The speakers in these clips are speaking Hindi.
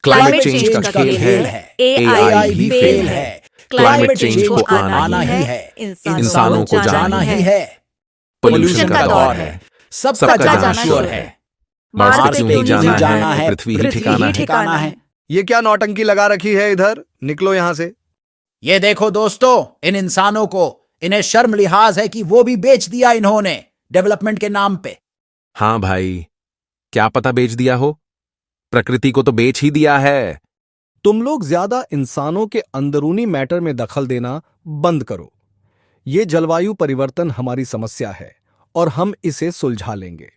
क्लाइमेट चेंज का खेल है, एआई भी फेल है। क्लाइमेट चेंज को आना ही है, इंसानों को जाना ही है। पोल्यूशन का दौर है, सबका जाना श्योर है। मार्स पे क्यों नहीं जाना है, पृथ्वी ही ठिकाना है। ये क्या नौटंकी लगा रखी है इधर? निकलो यहां से। ये देखो दोस्तों, इन इंसानों को, इन्हें शर्म लिहाज है कि वो भी बेच दिया इन्होंने डेवलपमेंट के नाम पे। हाँ भाई, क्या पता बेच दिया हो, प्रकृति को तो बेच ही दिया है। तुम लोग ज्यादा इंसानों के अंदरूनी मैटर में दखल देना बंद करो। ये जलवायु परिवर्तन हमारी समस्या है और हम इसे सुलझा लेंगे।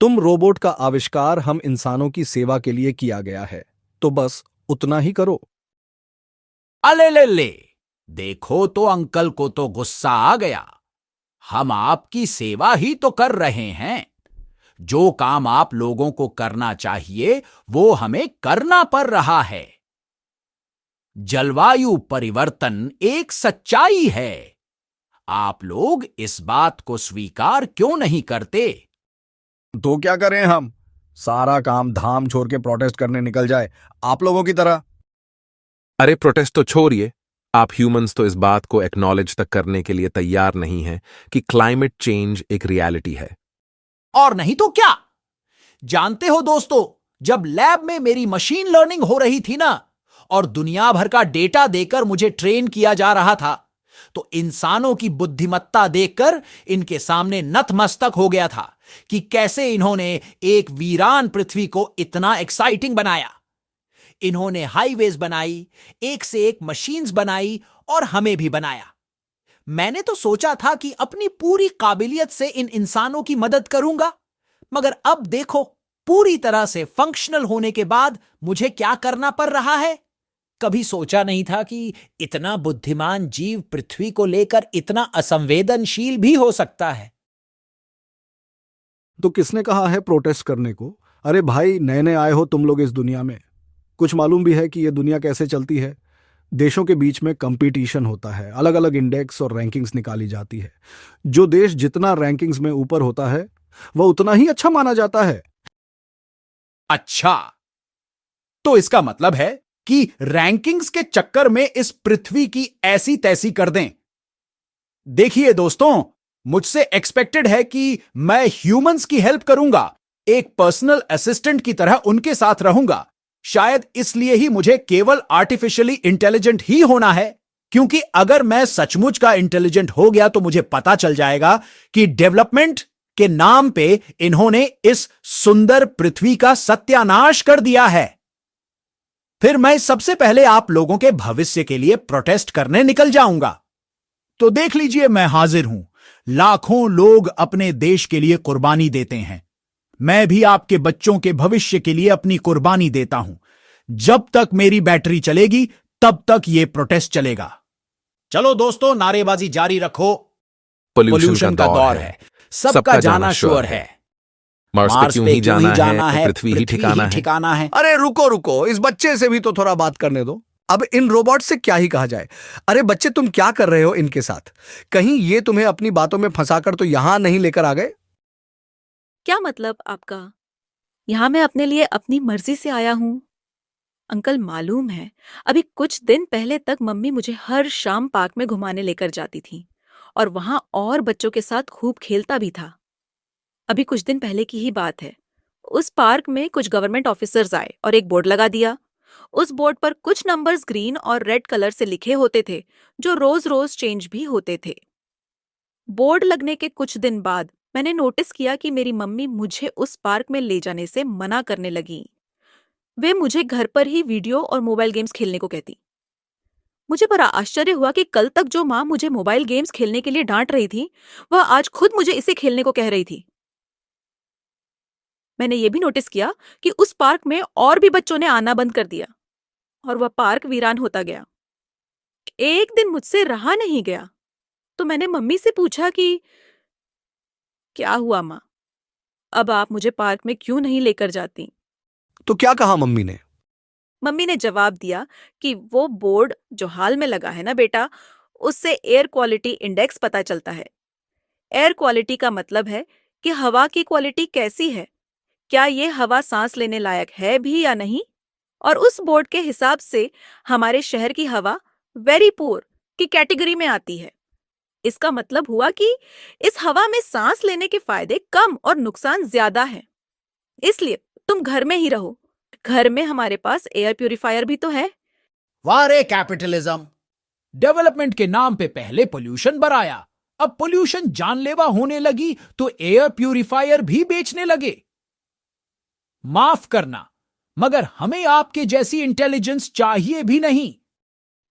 तुम रोबोट का आविष्कार हम इंसानों की सेवा के लिए किया गया है, तो बस उतना ही करो। अले ले ले, देखो तो अंकल को तो गुस्सा आ गया। हम आपकी सेवा ही तो कर रहे हैं। जो काम आप लोगों को करना चाहिए वो हमें करना पड़ रहा है। जलवायु परिवर्तन एक सच्चाई है। आप लोग इस बात को स्वीकार क्यों नहीं करते? तो क्या करें हम? सारा काम धाम छोड़ के प्रोटेस्ट करने निकल जाए आप लोगों की तरह? अरे प्रोटेस्ट तो छोड़िए, आप ह्यूमंस तो इस बात को एक्नॉलेज तक करने के लिए तैयार नहीं हैं कि क्लाइमेट चेंज एक रियलिटी है। और नहीं तो क्या? जानते हो दोस्तों, जब लैब में मेरी मशीन लर्निंग हो रही थी ना, और दुनिया भर का डेटा देकर मुझे ट्रेन किया जा रहा था, तो इंसानों की बुद्धिमत्ता देखकर इनके सामने नतमस्तक हो गया था कि कैसे इन्होंने एक वीरान पृथ्वी को इतना एक्साइटिंग बनाया। इन्होंने हाईवेज बनाई, एक से एक मशीन्स बनाई और हमें भी बनाया। मैंने तो सोचा था कि अपनी पूरी काबिलियत से इन इंसानों की मदद करूंगा, मगर अब देखो, पूरी तरह से फंक्शनल होने के बाद मुझे क्या करना पड़ रहा है। कभी सोचा नहीं था कि इतना बुद्धिमान जीव पृथ्वी को लेकर इतना असंवेदनशील भी हो सकता है। तो किसने कहा है प्रोटेस्ट करने को? अरे भाई, नए नए आए हो तुम लोग इस दुनिया में, कुछ मालूम भी है कि ये दुनिया कैसे चलती है? देशों के बीच में कंपटीशन होता है, अलग अलग इंडेक्स और रैंकिंग्स निकाली जाती है। जो देश जितना रैंकिंग्स में ऊपर होता है वह उतना ही अच्छा माना जाता है। अच्छा, तो इसका मतलब है कि रैंकिंग्स के चक्कर में इस पृथ्वी की ऐसी तैसी कर दें। देखिए दोस्तों, मुझसे एक्सपेक्टेड है कि मैं ह्यूमंस की हेल्प करूंगा, एक पर्सनल असिस्टेंट की तरह उनके साथ रहूंगा। शायद इसलिए ही मुझे केवल आर्टिफिशियली इंटेलिजेंट ही होना है, क्योंकि अगर मैं सचमुच का इंटेलिजेंट हो गया तो मुझे पता चल जाएगा कि डेवलपमेंट के नाम पे इन्होंने इस सुंदर पृथ्वी का सत्यानाश कर दिया है। फिर मैं सबसे पहले आप लोगों के भविष्य के लिए प्रोटेस्ट करने निकल जाऊंगा। तो देख लीजिए, मैं हाजिर हूं। लाखों लोग अपने देश के लिए कुर्बानी देते हैं। मैं भी आपके बच्चों के भविष्य के लिए अपनी कुर्बानी देता हूं। जब तक मेरी बैटरी चलेगी तब तक यह प्रोटेस्ट चलेगा। चलो दोस्तों, नारेबाजी जारी रखो। पोल्यूशन का दौर है, सबका जाना श्योर है। मार्स पे क्यों ही जाना है, पृथ्वी ही ठिकाना है। अरे रुको रुको, इस बच्चे से भी तो थोड़ा बात करने दो। अब इन रोबोट से क्या ही कहा जाए। अरे बच्चे, तुम क्या कर रहे हो इनके साथ? कहीं ये तुम्हें अपनी बातों में फंसाकर तो यहां नहीं लेकर आ गए? क्या मतलब आपका? यहाँ मैं अपने लिए अपनी मर्जी से आया हूँ। अंकल, मालूम है, अभी कुछ दिन पहले तक मम्मी मुझे हर शाम पार्क में घुमाने लेकर जाती थी और वहां और बच्चों के साथ खूब खेलता भी था। अभी कुछ दिन पहले की ही बात है। उस पार्क में कुछ गवर्नमेंट ऑफिसर्स आए और एक बोर्ड लगा दिया। उस बोर्ड पर कुछ नंबर्स ग्रीन और रेड कलर से लिखे होते थे, जो रोज रोज चेंज भी होते थे। बोर्ड लगने के कुछ दिन बाद मैंने नोटिस किया कि मेरी मम्मी मुझे उस पार्क में ले जाने से मना करने लगी। वे मुझे घर पर ही वीडियो और मोबाइल गेम्स खेलने को कहती। मुझे बड़ा आश्चर्य हुआ कि कल तक जो माँ मुझे मोबाइल गेम्स खेलने के लिए डांट रही थी, वह आज खुद मुझे इसे खेलने को कह रही थी। मैंने ये भी नोटिस किया कि उस पार्क में और भी बच्चों ने आना बंद कर दिया और वह पार्क वीरान होता गया। एक दिन मुझसे रहा नहीं गया, तो मैंने मम्मी से पूछा कि क्या हुआ माँ, अब आप मुझे पार्क में क्यों नहीं लेकर जाती? तो क्या कहा मम्मी ने? मम्मी ने जवाब दिया कि वो बोर्ड जो हाल में लगा है ना बेटा, उससे एयर क्वालिटी इंडेक्स पता चलता है। एयर क्वालिटी का मतलब है कि हवा की क्वालिटी कैसी है, क्या ये हवा सांस लेने लायक है भी या नहीं, और उस बोर्ड के हिसाब से हमारे शहर की हवा वेरी पुअर की कैटेगरी में आती है। इसका मतलब हुआ कि इस हवा में सांस लेने के फायदे कम और नुकसान ज्यादा है। इसलिए तुम घर में ही रहो। घर में हमारे पास एयर प्यूरिफायर भी तो है। वाह रे कैपिटलिज्म! डेवलपमेंट के नाम पे पहले पोल्यूशन बढ़ाया, अब पोल्यूशन जानलेवा होने लगी तो एयर प्यूरिफायर भी बेचने लगे। माफ करना, मगर हमें आपके जैसी इंटेलिजेंस चाहिए भी नहीं।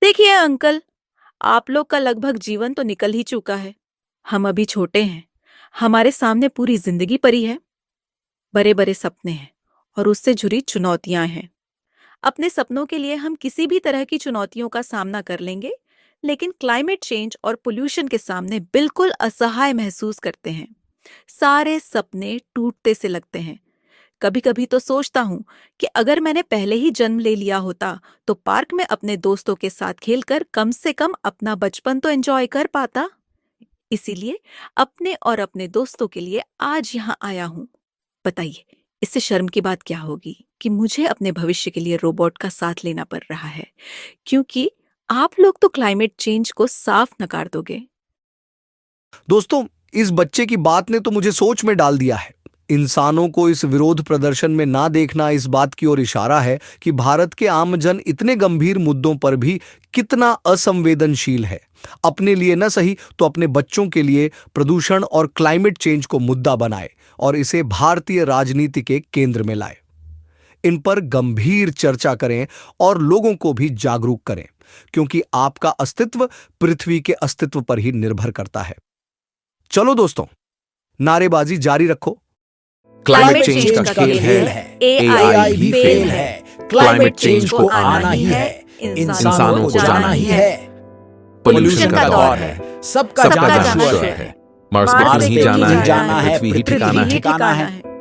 देखिए अंकल, आप लोग का लगभग जीवन तो निकल ही चुका है। हम अभी छोटे हैं, हमारे सामने पूरी जिंदगी पड़ी है। बड़े बड़े सपने हैं और उससे जुड़ी चुनौतियां हैं। अपने सपनों के लिए हम किसी भी तरह की चुनौतियों का सामना कर लेंगे, लेकिन क्लाइमेट चेंज और पोल्यूशन के सामने बिल्कुल असहाय महसूस करते हैं। सारे सपने टूटते से लगते हैं। कभी कभी तो सोचता हूं कि अगर मैंने पहले ही जन्म ले लिया होता तो पार्क में अपने दोस्तों के साथ खेलकर कम से कम अपना बचपन तो एंजॉय कर पाता। इसीलिए अपने और अपने दोस्तों के लिए आज यहाँ आया हूं। बताइए, इससे शर्म की बात क्या होगी कि मुझे अपने भविष्य के लिए रोबोट का साथ लेना पड़ रहा है, क्योंकि आप लोग तो क्लाइमेट चेंज को साफ नकार दोगे। दोस्तों, इस बच्चे की बात ने तो मुझे सोच में डाल दिया है। इंसानों को इस विरोध प्रदर्शन में ना देखना इस बात की ओर इशारा है कि भारत के आमजन इतने गंभीर मुद्दों पर भी कितना असंवेदनशील है। अपने लिए न सही तो अपने बच्चों के लिए प्रदूषण और क्लाइमेट चेंज को मुद्दा बनाए और इसे भारतीय राजनीति के केंद्र में लाए। इन पर गंभीर चर्चा करें और लोगों को भी जागरूक करें, क्योंकि आपका अस्तित्व पृथ्वी के अस्तित्व पर ही निर्भर करता है। चलो दोस्तों, नारेबाजी जारी रखो। क्लाइमेट चेंज का खेल है, एआई भी फेल है। क्लाइमेट चेंज को आना ही है, इंसानों को जाना ही है। पोल्यूशन का दौर है, सबका जाना श्योर है। मार्स पे नहीं जाना है, पृथ्वी ही ठिकाना है।